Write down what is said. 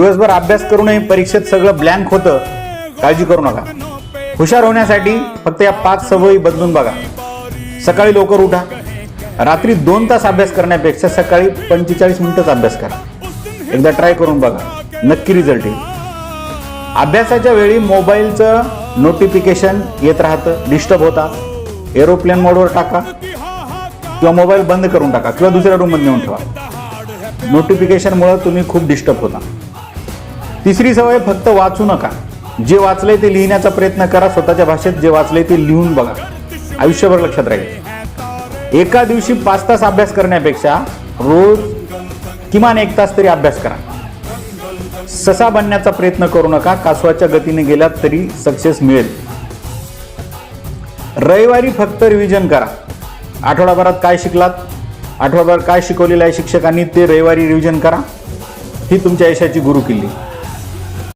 दिवसभर अभ्यास करूनही परीक्षेत सगळं ब्लँक होतं, काळजी करू नका. हुशार होण्यासाठी फक्त या 5 सवयी बदलून बघा. सकाळी लवकर उठा. रात्री 2 तास अभ्यास करण्यापेक्षा सकाळी 45 मिनिटच अभ्यास करा. एकदा ट्राय करून बघा, नक्की रिझल्ट येईल. अभ्यासाच्या वेळी मोबाईलचं नोटिफिकेशन येत राहतं, डिस्टर्ब होता. एरोप्लेन मोडवर टाका किंवा मोबाईल बंद करून टाका किंवा दुसऱ्या रूममध्ये नेऊन ठेवा. नोटिफिकेशनमुळे तुम्ही खूप डिस्टर्ब होता. तिसरी सवय, फक्त वाचू नका. जे वाचलंय ते लिहिण्याचा प्रयत्न करा. स्वतःच्या भाषेत जे वाचलंय ते लिहून बघा. आयुष्यभर लक्षात राहील. एका दिवशी 5 तास अभ्यास करण्यापेक्षा रोज किमान 1 तास तरी अभ्यास करा. ससा बनण्याचा प्रयत्न करू नका. कासवाच्या गतीने गेलात तरी सक्सेस मिळेल. रविवारी फक्त रिव्हिजन करा. आठवडाभरात काय शिकलात, आठवडाभर काय शिकवलेलं आहे शिक्षकांनी, ते रविवारी रिव्हिजन करा. ही तुमच्या यशाची गुरुकिल्ली.